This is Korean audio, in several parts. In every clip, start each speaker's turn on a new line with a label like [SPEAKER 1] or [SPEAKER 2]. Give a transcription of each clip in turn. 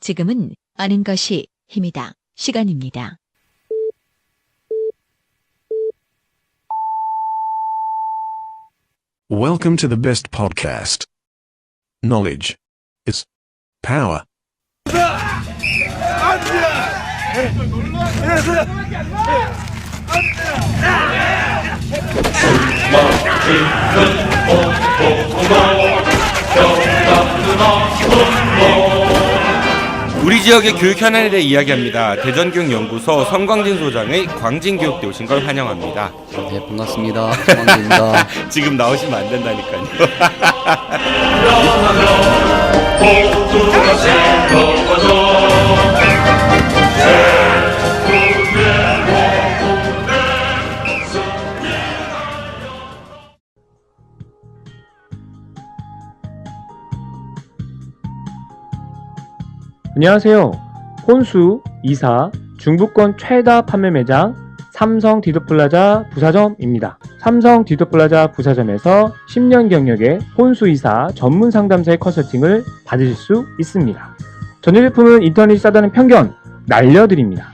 [SPEAKER 1] 지금은 아는 것이 힘이다. 시간입니다.
[SPEAKER 2] Welcome to the best podcast. Knowledge is power.
[SPEAKER 3] 우리 지역의 교육 현안에 대해 이야기합니다. 대전교육연구소 성광진 소장의 광진교육대 오신 걸 환영합니다.
[SPEAKER 4] 네, 반갑습니다. 성광진입니다.
[SPEAKER 3] 지금 나오시면 안 된다니까요.
[SPEAKER 5] 안녕하세요. 혼수, 이사, 중부권 최다 판매 매장 삼성 디도플라자 부사점입니다. 삼성 디도플라자 부사점에서 10년 경력의 혼수, 이사 전문 상담사의 컨설팅을 받으실 수 있습니다. 전자 제품은 인터넷이 싸다는 편견 날려드립니다.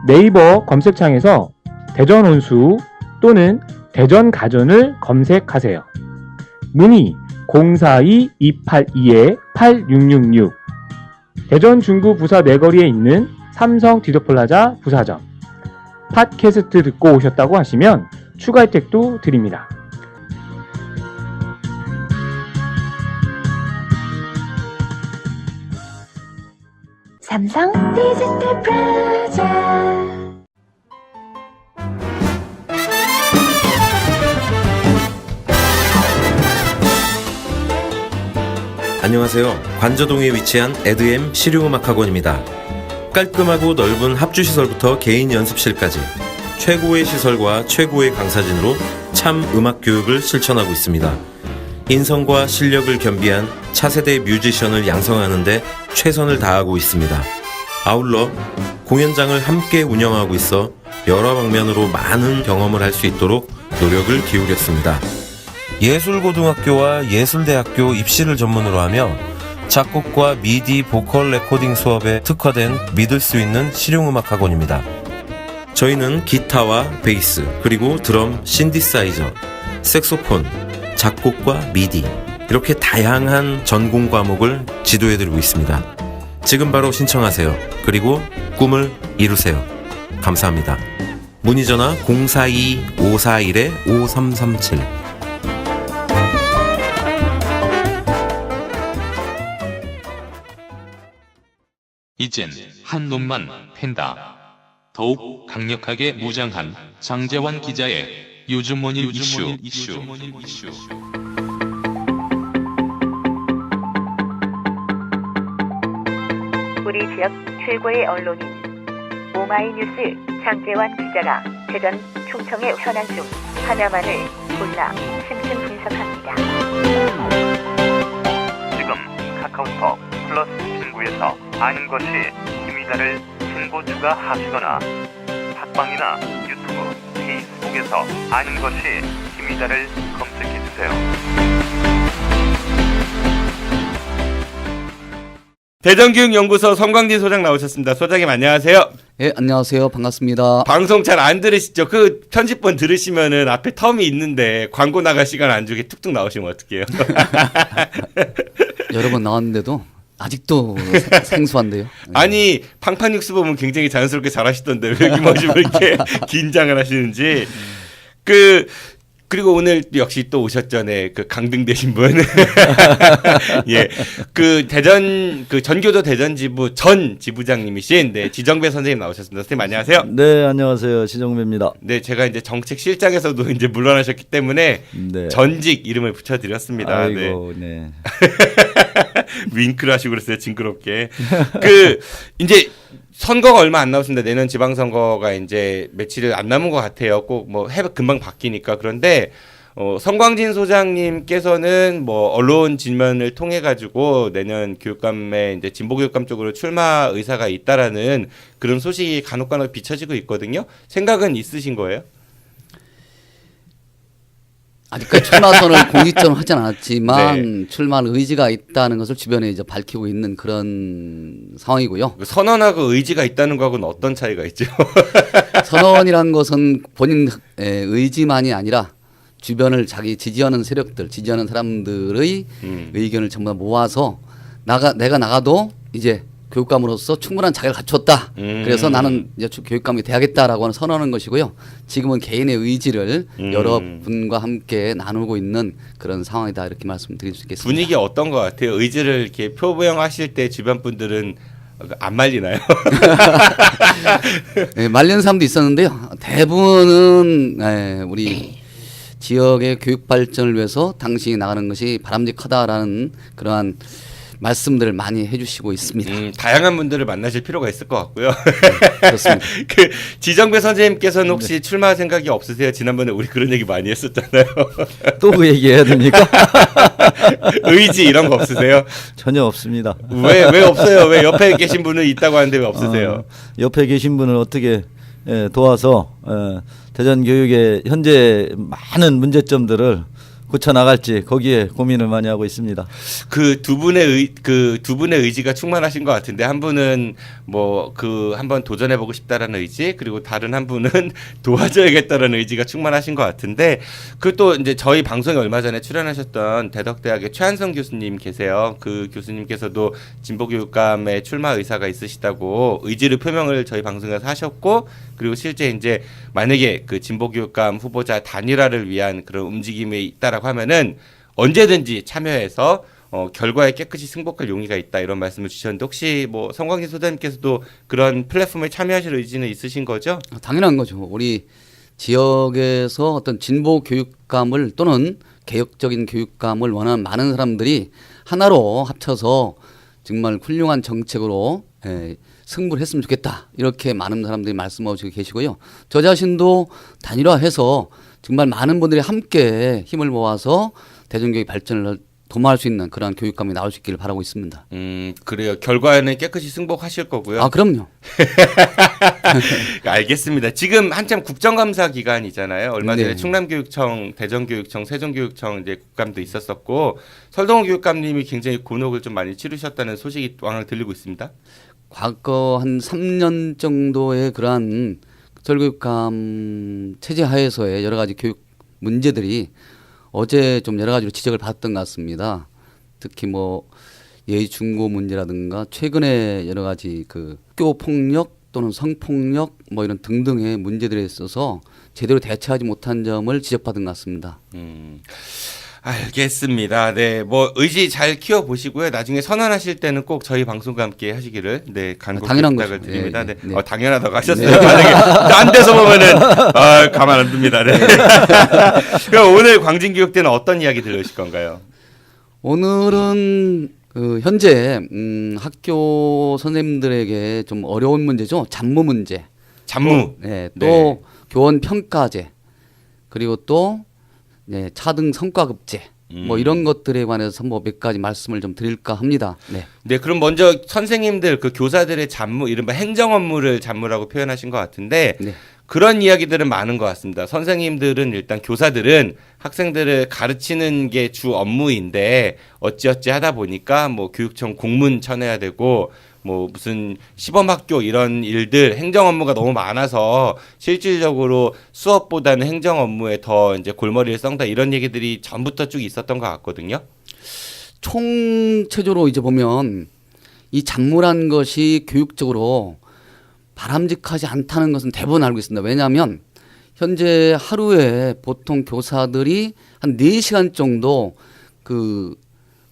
[SPEAKER 5] 네이버 검색창에서 대전 혼수 또는 대전 가전을 검색하세요. 문의 042-282-8666 대전 중구 부사 내거리에 있는 삼성 디도플라자 부사점. 팟캐스트 듣고 오셨다고 하시면 추가 혜택도 드립니다.
[SPEAKER 6] 삼성 디지털 프라자.
[SPEAKER 7] 안녕하세요. 관저동에 위치한 에드엠 실용음악학원입니다. 깔끔하고 넓은 합주시설부터 개인 연습실까지 최고의 시설과 최고의 강사진으로 참 음악 교육을 실천하고 있습니다. 인성과 실력을 겸비한 차세대 뮤지션을 양성하는 데 최선을 다하고 있습니다. 아울러 공연장을 함께 운영하고 있어 여러 방면으로 많은 경험을 할 수 있도록 노력을 기울였습니다. 예술고등학교와 예술대학교 입시를 전문으로 하며 작곡과 미디 보컬 레코딩 수업에 특화된 믿을 수 있는 실용음악학원입니다. 저희는 기타와 베이스, 그리고 드럼, 신디사이저, 색소폰, 작곡과 미디 이렇게 다양한 전공 과목을 지도해드리고 있습니다. 지금 바로 신청하세요. 그리고 꿈을 이루세요. 감사합니다. 문의전화 042-541-5337
[SPEAKER 8] 이젠 한 놈만 팬다. 더욱 강력하게 무장한 장재환 기자의 요즘 원일 이슈.
[SPEAKER 9] 우리 지역 최고의 언론인 오마이뉴스 장재환 기자가 대전, 충청의 현안 중 하나만을 골라 심층 분석합니다.
[SPEAKER 10] 지금 카카오톡 플러스 친구에서 아는 것이 힘이다를 친구 추가하시거나 팟빵이나 유튜브, 페이스북에서 아는 것이 힘이다를 검색해주세요.
[SPEAKER 3] 대전교육연구소 성광진 소장 나오셨습니다. 소장님 안녕하세요.
[SPEAKER 4] 네, 안녕하세요. 반갑습니다.
[SPEAKER 3] 방송 잘 안 들으시죠? 그 편집본 들으시면은 앞에 텀이 있는데 광고 나갈 시간 안 주게 툭툭 나오시면 어떡해요?
[SPEAKER 4] 여러 번 나왔는데도 아직도 생소한데요. 네.
[SPEAKER 3] 아니 팡팡뉴스 보면 굉장히 자연스럽게 잘하시던데 왜 이렇게 이렇게 긴장을 하시는지. 그리고 오늘 역시 또 오셨잖아요. 그 강등 되신 분. 예. 그 대전, 그 전교조 대전지부 전 지부장님이신, 네, 지정배 선생님 나오셨습니다. 선생님 안녕하세요.
[SPEAKER 11] 네, 안녕하세요. 지정배입니다.
[SPEAKER 3] 네, 제가 이제 정책실장에서도 이제 물러나셨기 때문에
[SPEAKER 11] 네.
[SPEAKER 3] 전직 이름을 붙여드렸습니다.
[SPEAKER 11] 아이고, 네.
[SPEAKER 3] 윙크를 하시고 그랬어요. 징그럽게. 이제 선거가 얼마 안 남았습니다. 내년 지방선거가 이제 며칠 안 남은 것 같아요. 꼭 뭐 금방 바뀌니까. 그런데 성광진 소장님께서는 뭐 언론 진면을 통해 가지고 내년 교육감에 이제 진보교육감 쪽으로 출마 의사가 있다라는 그런 소식이 간혹간혹 비춰지고 있거든요. 생각은 있으신 거예요?
[SPEAKER 4] 아직까지 출마 선언을 공식적으로 하진 않았지만 출마 의지가 있다는 것을 주변에 이제 밝히고 있는 그런 상황이고요.
[SPEAKER 3] 선언하고 의지가 있다는 거하고는 어떤 차이가 있죠?
[SPEAKER 4] 선언이란 것은 본인 의지만이 아니라 주변을 자기 지지하는 세력들, 지지하는 사람들의 의견을 전부 다 모아서 내가 나가도 이제 교육감으로서 충분한 자격을 갖췄다. 그래서 나는 이제 교육감이 돼야겠다라고 하는 선언하는 것이고요. 지금은 개인의 의지를 여러분과 함께 나누고 있는 그런 상황이다 이렇게 말씀드릴 수 있겠습니다.
[SPEAKER 3] 분위기 어떤 것 같아요? 의지를 이렇게 표명하실 때 주변 분들은 안 말리나요?
[SPEAKER 4] 네, 말리는 사람도 있었는데요. 대부분은 우리 지역의 교육 발전을 위해서 당신이 나가는 것이 바람직하다라는 그러한 말씀들을 많이 해주시고 있습니다.
[SPEAKER 3] 다양한 분들을 만나실 필요가 있을 것 같고요.
[SPEAKER 4] 그렇습니다.
[SPEAKER 3] 그 지정배 선생님께서는 혹시 출마 생각이 없으세요? 지난번에 우리 그런 얘기 많이 했었잖아요.
[SPEAKER 11] 또 그 얘기해야 됩니까?
[SPEAKER 3] 의지 이런 거 없으세요?
[SPEAKER 11] 전혀 없습니다.
[SPEAKER 3] 왜 없어요? 왜 옆에 계신 분은 있다고 하는데 왜 없으세요?
[SPEAKER 11] 옆에 계신 분을 어떻게 도와서 대전 교육의 현재 많은 문제점들을 고쳐 나갈지 거기에 고민을 많이 하고 있습니다.
[SPEAKER 3] 그 두 분의 의지가 충만하신 것 같은데 한 분은 뭐 한번 도전해보고 싶다라는 의지, 그리고 다른 한 분은 도와줘야겠다라는 의지가 충만하신 것 같은데 그 또 이제 저희 방송에 얼마 전에 출연하셨던 대덕대학의 최한성 교수님 계세요. 그 교수님께서도 진보교육감에 출마 의사가 있으시다고 의지를 표명을 저희 방송에서 하셨고, 그리고 실제 이제 만약에 그 진보교육감 후보자 단일화를 위한 그런 움직임이 있다라고 하면은 언제든지 참여해서 결과에 깨끗이 승복할 용의가 있다 이런 말씀을 주셨는데 혹시 뭐 성광진 소장님께서도 그런 플랫폼에 참여하실 의지는 있으신 거죠?
[SPEAKER 4] 당연한 거죠. 우리 지역에서 어떤 진보 교육감을 또는 개혁적인 교육감을 원하는 많은 사람들이 하나로 합쳐서 정말 훌륭한 정책으로 승부를 했으면 좋겠다. 이렇게 많은 사람들이 말씀하시고 계시고요. 저 자신도 단일화해서 정말 많은 분들이 함께 힘을 모아서 대전교육 발전을 도모할 수 있는 그런 교육감이 나올 수 있기를 바라고 있습니다.
[SPEAKER 3] 그래요. 결과에는 깨끗이 승복하실 거고요.
[SPEAKER 4] 아, 그럼요.
[SPEAKER 3] 알겠습니다. 지금 한참 국정감사 기간이잖아요. 얼마 전에
[SPEAKER 4] 네.
[SPEAKER 3] 충남교육청, 대전교육청, 세종교육청 이제 국감도 있었었고 설동호 교육감님이 굉장히 곤혹을 좀 많이 치르셨다는 소식이 왕왕 들리고 있습니다.
[SPEAKER 4] 과거 한 3년 정도의 그러한 설교육감 체제 하에서의 여러 가지 교육 문제들이 어제 좀 여러 가지로 지적을 받았던 것 같습니다. 특히 뭐 예중고 문제라든가 최근에 여러 가지 그 학교 폭력 또는 성폭력 뭐 이런 등등의 문제들에 있어서 제대로 대처하지 못한 점을 지적받은 것 같습니다.
[SPEAKER 3] 알겠습니다. 네, 뭐 의지 잘 키워 보시고요. 나중에 선언하실 때는 꼭 저희 방송과 함께 하시기를 간곡히 부탁을 드립니다. 네. 당연하다고 하셨어요. 만약에 안 돼서 보면은 가만 안 둡니다. 네. 그럼 오늘 광진교육대는 어떤 이야기 들려주실 건가요?
[SPEAKER 4] 오늘은 현재 학교 선생님들에게 좀 어려운 문제죠. 잡무 문제.
[SPEAKER 3] 잡무.
[SPEAKER 4] 네. 또 교원 평가제. 그리고 또 차등 성과급제 뭐 이런 것들에 관해서 뭐 몇 가지 말씀을 좀 드릴까 합니다.
[SPEAKER 3] 네, 그럼 먼저 선생님들 그 교사들의 잡무, 이른바 행정 업무를 잡무라고 표현하신 것 같은데 그런 이야기들은 많은 것 같습니다. 선생님들은 일단 교사들은 학생들을 가르치는 게 주 업무인데 어찌어찌 하다 보니까 뭐 교육청 공문 쳐내야 되고 뭐 무슨 시범학교 이런 일들 행정 업무가 너무 많아서 실질적으로 수업보다는 행정 업무에 더 이제 골머리를 썩다 이런 얘기들이 전부터 쭉 있었던 것 같거든요.
[SPEAKER 4] 총체적으로 이제 보면 이 잡무란 것이 교육적으로 바람직하지 않다는 것은 대부분 알고 있습니다. 왜냐하면 현재 하루에 보통 교사들이 한 4시간 정도 그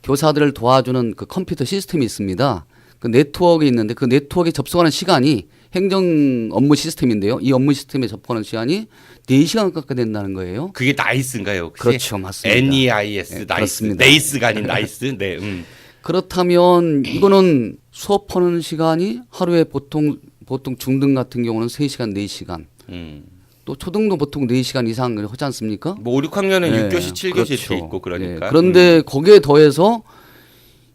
[SPEAKER 4] 교사들을 도와주는 그 컴퓨터 시스템이 있습니다. 그 네트워크가 있는데 그 네트워크에 접속하는 시간이 행정 업무 시스템인데요. 이 업무 시스템에 접속하는 시간이 4시간 가까이 된다는 거예요.
[SPEAKER 3] 그게 나이스인가요, 혹시?
[SPEAKER 4] 그렇죠, 맞습니다.
[SPEAKER 3] NEIS, 나이스. 네이스가 아닌 나이스. 네.
[SPEAKER 4] 그렇다면 이거는 수업하는 시간이 하루에 보통 중등 같은 경우는 3시간, 4시간. 또 초등도 보통 4시간 이상 하지 않습니까?
[SPEAKER 3] 뭐 5, 6학년은 6교시, 7교시
[SPEAKER 4] 그렇죠.
[SPEAKER 3] 이렇게 있고 그러니까.
[SPEAKER 4] 그런데 거기에 더해서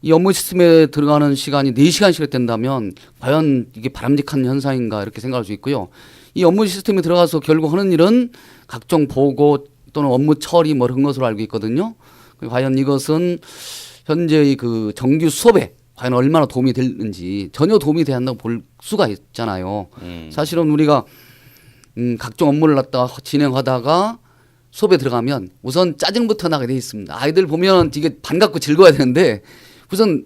[SPEAKER 4] 이 업무 시스템에 들어가는 시간이 4시간씩 된다면 과연 이게 바람직한 현상인가 이렇게 생각할 수 있고요. 이 업무 시스템에 들어가서 결국 하는 일은 각종 보고 또는 업무 처리 뭐 그런 것으로 알고 있거든요. 과연 이것은 현재의 그 정규 수업에 과연 얼마나 도움이 되는지 전혀 도움이 되지 않는다고 볼 수가 있잖아요. 사실은 우리가 각종 업무를 갖다가 진행하다가 수업에 들어가면 우선 짜증부터 나게 돼 있습니다. 아이들 보면 되게 반갑고 즐거워야 되는데 우선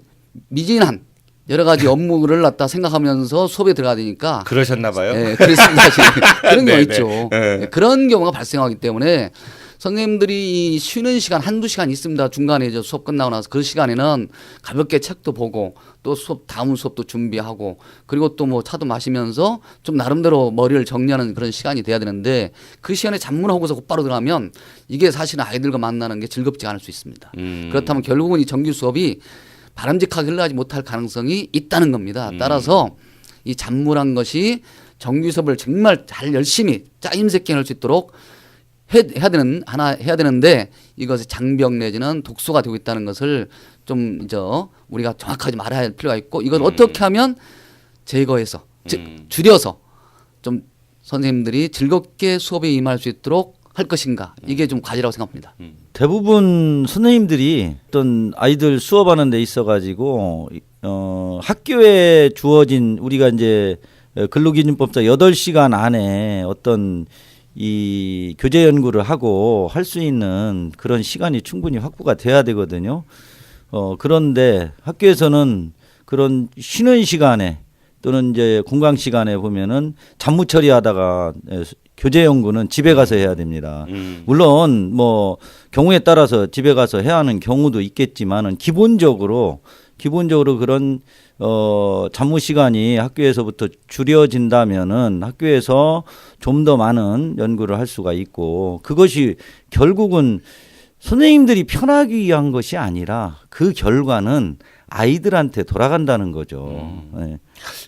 [SPEAKER 4] 미진한 여러 가지 업무를 갖다 생각하면서 수업에 들어가야 되니까
[SPEAKER 3] 그러셨나 봐요.
[SPEAKER 4] 네, 그렇습니다. 사실 그런 경우가
[SPEAKER 3] 네네.
[SPEAKER 4] 있죠.
[SPEAKER 3] 네.
[SPEAKER 4] 네, 그런 경우가 발생하기 때문에 선생님들이 쉬는 시간 한두 시간 있습니다. 중간에 이제 수업 끝나고 나서 그 시간에는 가볍게 책도 보고 또 수업 다음 수업도 준비하고 그리고 또 뭐 차도 마시면서 좀 나름대로 머리를 정리하는 그런 시간이 돼야 되는데 그 시간에 잠문하고서 곧바로 들어가면 이게 사실은 아이들과 만나는 게 즐겁지 않을 수 있습니다. 그렇다면 결국은 이 정규 수업이 바람직하게 흘러가지 못할 가능성이 있다는 겁니다. 따라서 이 잠물한 것이 정규 수업을 정말 잘 열심히 짜임새끼 할 수 있도록 해야 되는데 이것이 장벽 내지는 독소가 되고 있다는 것을 좀 이제 우리가 정확하게 말해야 할 필요가 있고 이건 어떻게 하면 제거해서 즉 줄여서 좀 선생님들이 즐겁게 수업에 임할 수 있도록 할 것인가 이게 좀 과제라고 생각합니다.
[SPEAKER 11] 대부분 선생님들이 어떤 아이들 수업하는 데 있어 가지고 학교에 주어진 우리가 이제 근로기준법상 8시간 안에 어떤 이 교재 연구를 하고 할 수 있는 그런 시간이 충분히 확보가 돼야 되거든요. 그런데 학교에서는 그런 쉬는 시간에 또는 이제 공강 시간에 보면은 잡무 처리하다가 교재 연구는 집에 가서 해야 됩니다. 물론 뭐 경우에 따라서 집에 가서 해야 하는 경우도 있겠지만은 기본적으로 그런 잡무 시간이 학교에서부터 줄여진다면은 학교에서 좀 더 많은 연구를 할 수가 있고 그것이 결국은 선생님들이 편하기 위한 것이 아니라 그 결과는 아이들한테 돌아간다는 거죠. 네.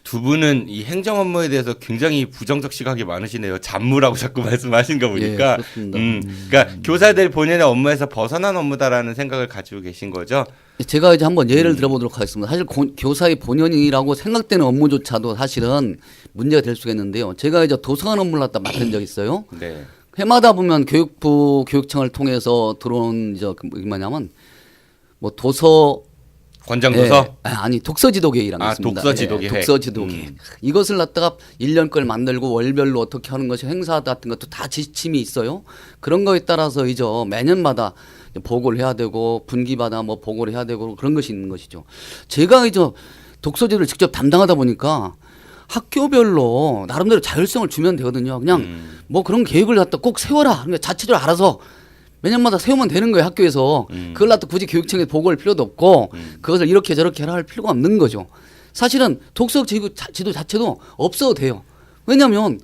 [SPEAKER 3] 두 분은 이 행정 업무에 대해서 굉장히 부정적 시각이 많으시네요. 잡무라고 자꾸 말씀하신 거 보니까.
[SPEAKER 4] 예, 그렇습니다.
[SPEAKER 3] 그러니까 교사들 본인의 업무에서 벗어난 업무다라는 생각을 가지고 계신 거죠.
[SPEAKER 4] 제가 이제 한번 예를 들어보도록 하겠습니다. 사실 교사의 본연이라고 생각되는 업무조차도 사실은 문제가 될 수가 있는데요. 제가 이제 도서관 업무를 갖다 맡은 적이 있어요.
[SPEAKER 3] 네.
[SPEAKER 4] 해마다 보면 교육부 교육청을 통해서 들어온 이제 뭐냐면 뭐 도서
[SPEAKER 3] 권장도서?
[SPEAKER 4] 아니 독서지도계획이라는 게 있습니다.
[SPEAKER 3] 독서지도계획.
[SPEAKER 4] 독서지도계획. 이것을 갖다가 1년 걸 만들고 월별로 어떻게 하는 것이 행사 같은 것도 다 지침이 있어요. 그런 거에 따라서 이제 매년마다 보고를 해야 되고 분기마다 뭐 보고를 해야 되고 그런 것이 있는 것이죠. 제가 이제 독서지도를 직접 담당하다 보니까 학교별로 나름대로 자율성을 주면 되거든요. 그냥 뭐 그런 계획을 갖다 꼭 세워라. 그러니까 자체적으로 알아서 매년마다 세우면 되는 거예요. 학교에서. 그걸 갖다 굳이 교육청에 보고할 필요도 없고 그것을 이렇게 저렇게 해라 할 필요가 없는 거죠. 사실은 독서 지도 자체도 없어도 돼요. 왜냐하면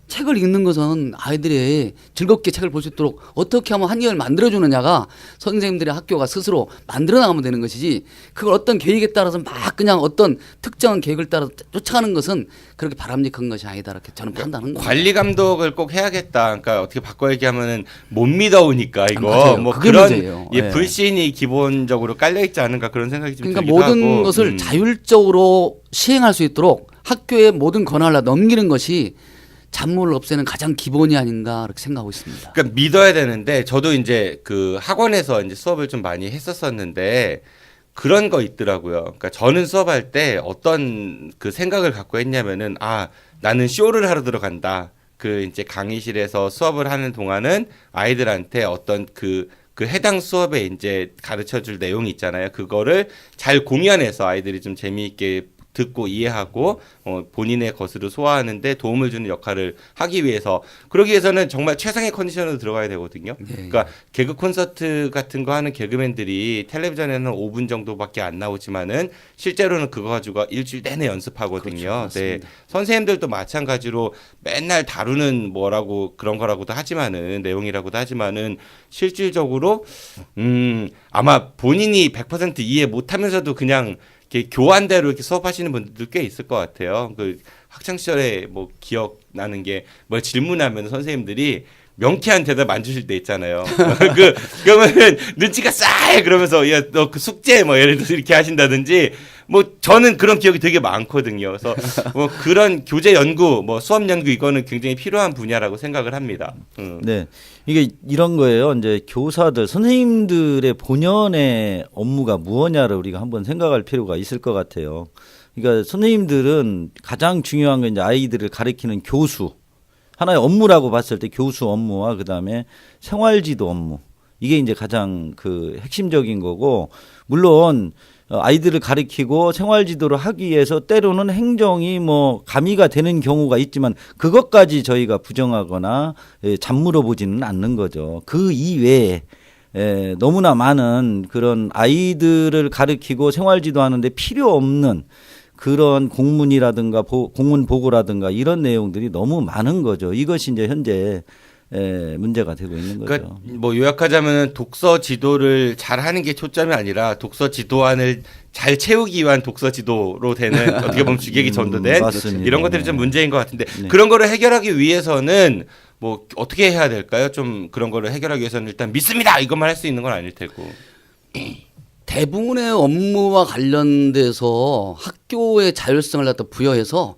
[SPEAKER 4] 책을 읽는 것은 아이들이 즐겁게 책을 볼 수 있도록 어떻게 하면 환경을 만들어주느냐가 선생님들의 학교가 스스로 만들어 나가면 되는 것이지 그걸 어떤 계획에 따라서 막 그냥 어떤 특정한 계획을 따라 쫓아가는 것은 그렇게 바람직한 것이 아니다 이렇게 저는 판단하는 거예요.
[SPEAKER 3] 관리 감독을 꼭 해야겠다. 그러니까 어떻게 바꿔 얘기하면은 못 믿어오니까 이거
[SPEAKER 4] 맞아요.
[SPEAKER 3] 뭐
[SPEAKER 4] 그게
[SPEAKER 3] 그런
[SPEAKER 4] 문제예요.
[SPEAKER 3] 예,
[SPEAKER 4] 네.
[SPEAKER 3] 불신이 기본적으로 깔려 있지 않은가 그런 생각이 좀
[SPEAKER 4] 그러니까
[SPEAKER 3] 들기도
[SPEAKER 4] 모든
[SPEAKER 3] 하고.
[SPEAKER 4] 것을 자율적으로 시행할 수 있도록 학교의 모든 권한을 넘기는 것이 잡무를 없애는 가장 기본이 아닌가 그렇게 생각하고 있습니다.
[SPEAKER 3] 그러니까 믿어야 되는데 저도 이제 그 학원에서 이제 수업을 좀 많이 했었었는데 그런 거 있더라고요. 그러니까 저는 수업할 때 어떤 그 생각을 갖고 했냐면은 나는 쇼를 하러 들어간다. 그 이제 강의실에서 수업을 하는 동안은 아이들한테 어떤 그 해당 수업에 이제 가르쳐 줄 내용이 있잖아요. 그거를 잘 공연해서 아이들이 좀 재미있게 듣고 이해하고 본인의 것으로 소화하는데 도움을 주는 역할을 하기 위해서 그러기 위해서는 정말 최상의 컨디션으로 들어가야 되거든요.
[SPEAKER 4] 네.
[SPEAKER 3] 그러니까 개그 콘서트 같은 거 하는 개그맨들이 텔레비전에는 5분 정도밖에 안 나오지만은 실제로는 그거 가지고 일주일 내내 연습하거든요.
[SPEAKER 4] 그렇죠,
[SPEAKER 3] 네. 선생님들도 마찬가지로 맨날 다루는 뭐라고 그런 거라고도 하지만은 내용이라고도 하지만은 실질적으로 아마 본인이 100% 이해 못하면서도 그냥 이렇게 교환대로 이렇게 수업하시는 분들도 꽤 있을 것 같아요. 그 학창 시절에 뭐 기억 나는 게 뭘 질문하면 선생님들이 명쾌한 대답 안 주실 때 있잖아요. 그러면은 눈치가 싸해 그러면서 야 너 그 숙제 뭐 예를 들어서 이렇게 하신다든지 뭐 저는 그런 기억이 되게 많거든요. 그래서 뭐 그런 교재 연구, 뭐 수업 연구 이거는 굉장히 필요한 분야라고 생각을 합니다.
[SPEAKER 11] 네, 이게 이런 거예요. 이제 교사들, 선생님들의 본연의 업무가 무엇냐를 우리가 한번 생각할 필요가 있을 것 같아요. 그러니까 선생님들은 가장 중요한 건 이제 아이들을 가르치는 교수. 하나의 업무라고 봤을 때 교수 업무와 그다음에 생활지도 업무. 이게 이제 가장 그 핵심적인 거고, 물론 아이들을 가리키고 생활지도를 하기 위해서 때로는 행정이 뭐 가미가 되는 경우가 있지만 그것까지 저희가 부정하거나 잡물어 보지는 않는 거죠. 그 이외에 너무나 많은 그런 아이들을 가리키고 생활지도 하는데 필요 없는 그런 공문이라든가 공문 보고라든가 이런 내용들이 너무 많은 거죠. 이것이 이제 현재 문제가 되고 있는 거죠.
[SPEAKER 3] 그러니까 뭐 요약하자면 독서 지도를 잘 하는 게 초점이 아니라 독서 지도안을 잘 채우기 위한 독서 지도로 되는 어떻게 보면 주객이 전도된 이런 것들이 좀 문제인 것 같은데 그런 거를 해결하기 위해서는 뭐 어떻게 해야 될까요? 좀 그런 거를 해결하기 위해서는 일단 믿습니다 이것만 할 수 있는 건 아닐 테고.
[SPEAKER 4] 대부분의 업무와 관련돼서 학교의 자율성을 갖다 부여해서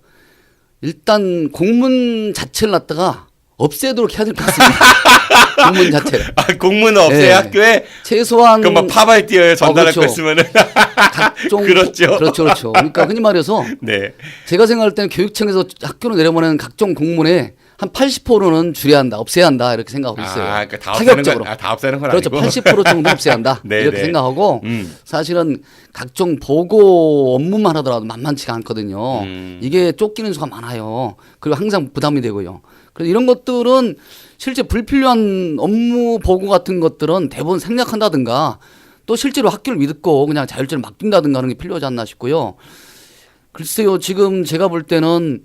[SPEAKER 4] 일단 공문 자체를 갖다가 없애도록 해야 될 것 같습니다. 공문 자체를.
[SPEAKER 3] 공문은 없애야
[SPEAKER 4] 네.
[SPEAKER 3] 학교에?
[SPEAKER 4] 최소한.
[SPEAKER 3] 그럼 막 파발 띄어요. 전달할
[SPEAKER 4] 그렇죠.
[SPEAKER 3] 거 있으면은.
[SPEAKER 4] 각종.
[SPEAKER 3] 그렇죠.
[SPEAKER 4] 그렇죠. 그러니까 흔히 말해서.
[SPEAKER 3] 네.
[SPEAKER 4] 제가 생각할 때는 교육청에서 학교로 내려보내는 각종 공문에 한 80%는 줄여야 한다, 없애야 한다 이렇게 생각하고 있어요.
[SPEAKER 3] 그러니까 다
[SPEAKER 4] 타격적으로.
[SPEAKER 3] 다 없애는 건
[SPEAKER 4] 그렇죠.
[SPEAKER 3] 아니고.
[SPEAKER 4] 80% 정도 없애야 한다 이렇게 생각하고 사실은 각종 보고 업무만 하더라도 만만치가 않거든요. 이게 쫓기는 수가 많아요. 그리고 항상 부담이 되고요. 그래서 이런 것들은 실제 불필요한 업무 보고 같은 것들은 대부분 생략한다든가 또 실제로 학교를 믿고 그냥 자율적으로 맡긴다든가 하는 게 필요하지 않나 싶고요. 글쎄요, 지금 제가 볼 때는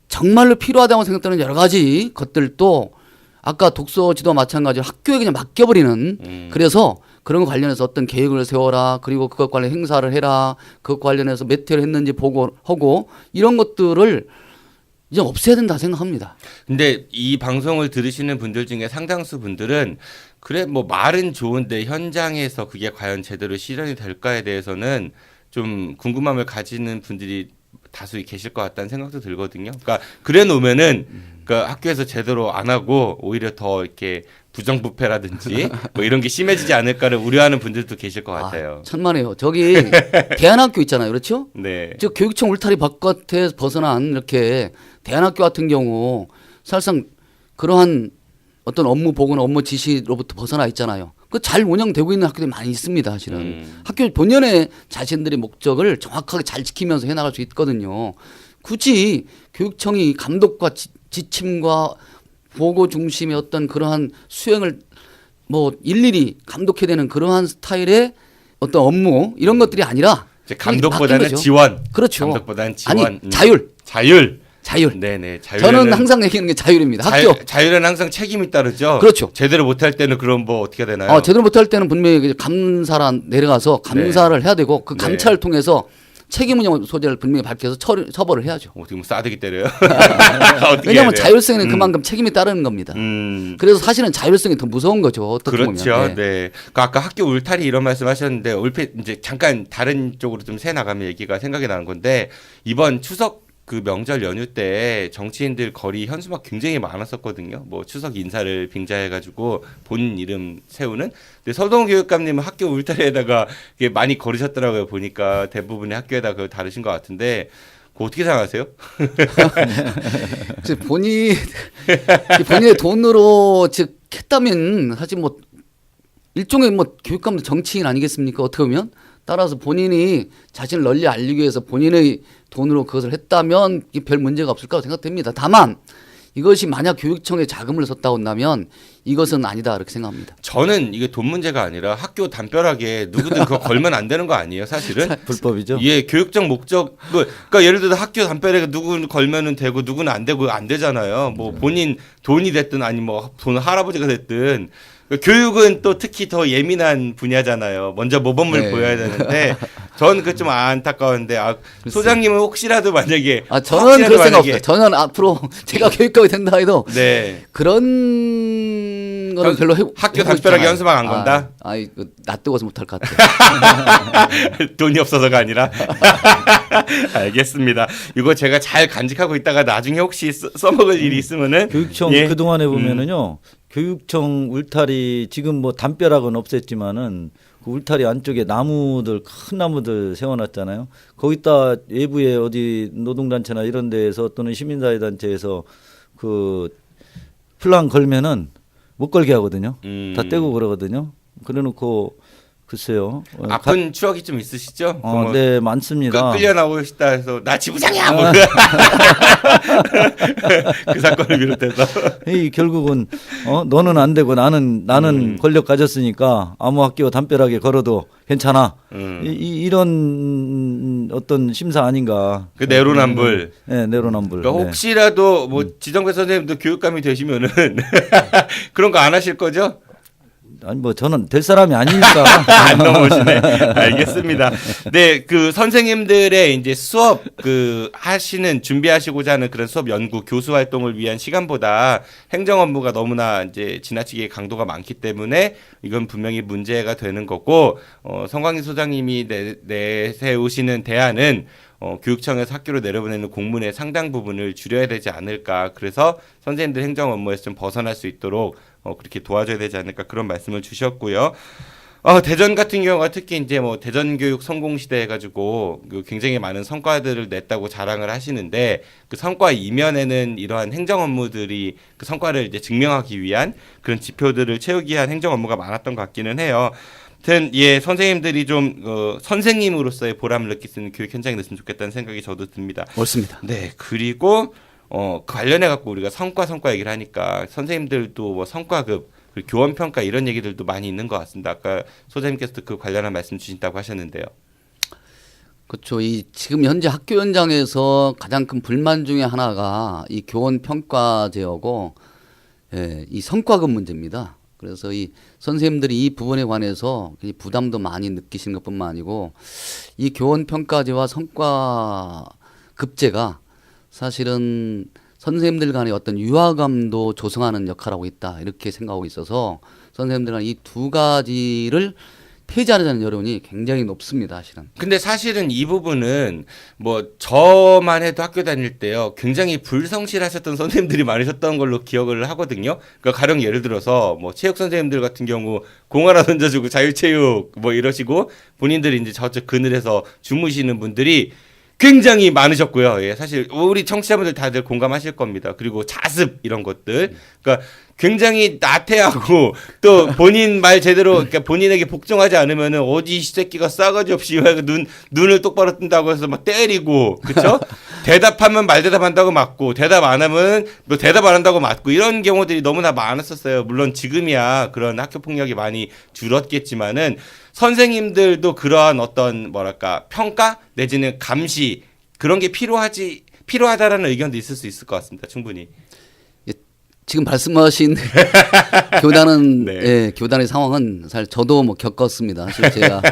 [SPEAKER 4] 정말로 필요하다고 생각되는 여러 가지 것들도 아까 독서 지도와 마찬가지로 학교에 그냥 맡겨버리는 그래서 그런 거 관련해서 어떤 계획을 세워라 그리고 그것 관련 행사를 해라 그것 관련해서 몇 회를 했는지 보고하고 이런 것들을 이제 없애야 된다 생각합니다.
[SPEAKER 3] 근데 이 방송을 들으시는 분들 중에 상당수 분들은 그래 뭐 말은 좋은데 현장에서 그게 과연 제대로 실현이 될까에 대해서는 좀 궁금함을 가지는 분들이 다수 계실 것 같다는 생각도 들거든요. 그러니까 그래 놓으면은 그러니까 학교에서 제대로 안 하고 오히려 더 이렇게 부정부패라든지 뭐 이런 게 심해지지 않을까를 우려하는 분들도 계실 것 같아요.
[SPEAKER 4] 천만에요. 저기 대안학교 있잖아요. 그렇죠?
[SPEAKER 3] 네.
[SPEAKER 4] 저 교육청 울타리 바깥에 벗어난 이렇게 대안학교 같은 경우 사실상 그러한 어떤 업무 보고나 업무 지시로부터 벗어나 있잖아요. 그 잘 운영되고 있는 학교들이 많이 있습니다. 사실은 학교 본연의 자신들의 목적을 정확하게 잘 지키면서 해나갈 수 있거든요. 굳이 교육청이 감독과 지침과 보고 중심의 어떤 그러한 수행을 뭐 일일이 감독해야 되는 그러한 스타일의 어떤 업무 이런 것들이 아니라
[SPEAKER 3] 감독보다는 지원.
[SPEAKER 4] 그렇죠.
[SPEAKER 3] 감독보다는 지원.
[SPEAKER 4] 아니 자율.
[SPEAKER 3] 자율. 네네.
[SPEAKER 4] 저는 항상 얘기하는 게 자율입니다. 학교.
[SPEAKER 3] 자율은 항상 책임이 따르죠.
[SPEAKER 4] 그렇죠.
[SPEAKER 3] 제대로 못할 때는 그럼 뭐 어떻게 되나요?
[SPEAKER 4] 제대로 못할 때는 분명히 감사란 내려가서 감사를 해야 되고 그 감찰을 통해서 책임 운영 소재를 분명히 밝혀서 처벌을 해야죠.
[SPEAKER 3] 어떻게 뭐 싸대기 때려요?
[SPEAKER 4] 왜냐하면 자율성에는 그만큼 책임이 따르는 겁니다. 그래서 사실은 자율성이 더 무서운 거죠. 어떻게
[SPEAKER 3] 그렇죠.
[SPEAKER 4] 보면.
[SPEAKER 3] 네. 그러니까 아까 학교 울타리 이런 말씀하셨는데 얼핏 이제 잠깐 다른 쪽으로 좀 새 나가면 얘기가 생각이 나는 건데 이번 추석 그 명절 연휴 때 정치인들 거리 현수막 굉장히 많았었거든요. 뭐 추석 인사를 빙자해가지고 본인 이름 세우는. 근데 서동훈 교육감님은 학교 울타리에다가 이게 많이 거르셨더라고요. 보니까 대부분의 학교에다 그걸 다루신 것 같은데 그거 어떻게 생각하세요?
[SPEAKER 4] 본인의 돈으로 즉 했다면 사실 뭐 일종의 뭐 교육감도 정치인 아니겠습니까? 어떻게 보면. 따라서 본인이 자신을 널리 알리기 위해서 본인의 돈으로 그것을 했다면 별 문제가 없을 거라고 생각됩니다. 다만 이것이 만약 교육청에 자금을 썼다고 한다면 이것은 아니다 이렇게 생각합니다.
[SPEAKER 3] 저는 이게 돈 문제가 아니라 학교 담벼락에 누구든 그거 걸면 안 되는 거 아니에요, 사실은?
[SPEAKER 11] 불법이죠.
[SPEAKER 3] 예, 교육적 목적. 그러니까 예를 들어 학교 담벼락에 누구 걸면은 되고 누구는 안 되고 안 되잖아요. 뭐 본인 돈이 됐든 아니 뭐 돈 할아버지가 됐든. 교육은 또 특히 더 예민한 분야잖아요. 먼저 모범을 보여야 되는데 저는 그 좀 안타까운데 소장님은 혹시라도 만약에
[SPEAKER 4] 저는 그럴 생각 없어요. 저는 앞으로 제가 교육감이 된다 해도
[SPEAKER 3] 네.
[SPEAKER 4] 그런 거는 별로
[SPEAKER 3] 학교 담벼락에 현수막 안 건다?
[SPEAKER 4] 낯뜨거워서 못할 것 같아요.
[SPEAKER 3] 돈이 없어서가 아니라 알겠습니다. 이거 제가 잘 간직하고 있다가 나중에 혹시 써먹을 일이 있으면은
[SPEAKER 11] 교육청 그동안에 보면은요. 교육청 울타리 지금 뭐 담벼락은 없앴지만은 그 울타리 안쪽에 나무들 큰 나무들 세워놨잖아요. 거기다 외부에 어디 노동단체나 이런 데에서 또는 시민사회단체에서 그 플랑 걸면은 못 걸게 하거든요. 다 떼고 그러거든요. 그래놓고 글쎄요.
[SPEAKER 3] 아픈 추억이 좀 있으시죠?
[SPEAKER 11] 네, 많습니다.
[SPEAKER 3] 끌려 나오고 싶다 해서 나 지부장이야. 뭐. 그 사건을 비롯해서.
[SPEAKER 11] 결국은 너는 안 되고 나는 권력 가졌으니까 아무 학교 담벼락에 걸어도 괜찮아. 이런 어떤 심사 아닌가.
[SPEAKER 3] 그 내로남불.
[SPEAKER 11] 네, 내로남불.
[SPEAKER 3] 그러니까 혹시라도 뭐 지정배 선생님도 교육감이 되시면은 그런 거 안 하실 거죠?
[SPEAKER 11] 아니 뭐 저는 될 사람이 아니니까
[SPEAKER 3] 안 넘어오시네. 알겠습니다. 네, 그 선생님들의 이제 수업 하시는 준비하시고자 하는 그런 수업 연구 교수 활동을 위한 시간보다 행정 업무가 너무나 이제 지나치게 강도가 많기 때문에 이건 분명히 문제가 되는 거고 성광희 소장님이 내세우시는 대안은 교육청에서 학교로 내려보내는 공문의 상당 부분을 줄여야 되지 않을까. 그래서 선생님들 행정 업무에서 좀 벗어날 수 있도록 그렇게 도와줘야 되지 않을까 그런 말씀을 주셨고요. 대전 같은 경우가 특히 이제 뭐 대전 교육 성공 시대 해가지고 굉장히 많은 성과들을 냈다고 자랑을 하시는데 그 성과 이면에는 이러한 행정 업무들이 그 성과를 이제 증명하기 위한 그런 지표들을 채우기 위한 행정 업무가 많았던 것 같기는 해요. 하여튼 선생님들이 좀 선생님으로서의 보람을 느낄 수 있는 교육 현장이 됐으면 좋겠다는 생각이 저도 듭니다.
[SPEAKER 4] 옳습니다.
[SPEAKER 3] 네, 그리고 관련해 갖고 우리가 성과 얘기를 하니까 선생님들도 뭐 성과급, 그리고 교원 평가 이런 얘기들도 많이 있는 것 같습니다. 아까 소장님께서도 그 관련한 말씀 주신다고 하셨는데요.
[SPEAKER 4] 그렇죠. 지금 현재 학교 현장에서 가장 큰 불만 중에 하나가 이 교원 평가제하고 이 성과급 문제입니다. 그래서 이 선생님들이 이 부분에 관해서 부담도 많이 느끼시는 것뿐만 아니고 이 교원 평가제와 성과급제가 사실은 선생님들 간의 어떤 유화감도 조성하는 역할을 하고 있다 이렇게 생각하고 있어서 선생님들 간 이 두 가지를 폐지하자는 여론이 굉장히 높습니다, 사실은.
[SPEAKER 3] 근데 사실은 이 부분은 뭐 저만 해도 학교 다닐 때요 굉장히 불성실하셨던 선생님들이 많으셨던 걸로 기억을 하거든요. 그러니까 가령 예를 들어서 뭐 체육 선생님들 같은 경우 공 하나 던져주고 자유체육 뭐 이러시고 본인들이 이제 저쪽 그늘에서 주무시는 분들이 굉장히 많으셨고요. 예, 사실 우리 청취자분들 다들 공감하실 겁니다. 그리고 자습 이런 것들, 그러니까 굉장히 나태하고 또 본인 말 제대로 그러니까 본인에게 복종하지 않으면은 어디 이 새끼가 싸가지 없이 눈을 똑바로 뜬다고 해서 막 때리고 그렇죠? 대답하면 말대답한다고 맞고 대답 안 하면 뭐 대답 안 한다고 맞고 이런 경우들이 너무나 많았었어요. 물론 지금이야 그런 학교 폭력이 많이 줄었겠지만은 선생님들도 그러한 어떤 뭐랄까 평가 내지는 감시 그런 게 필요하다라는 의견도 있을 수 있을 것 같습니다. 충분히.
[SPEAKER 4] 지금 말씀하신 교단은
[SPEAKER 3] 네.
[SPEAKER 4] 교단의 상황은 사실 저도 뭐 겪었습니다. 사실 제가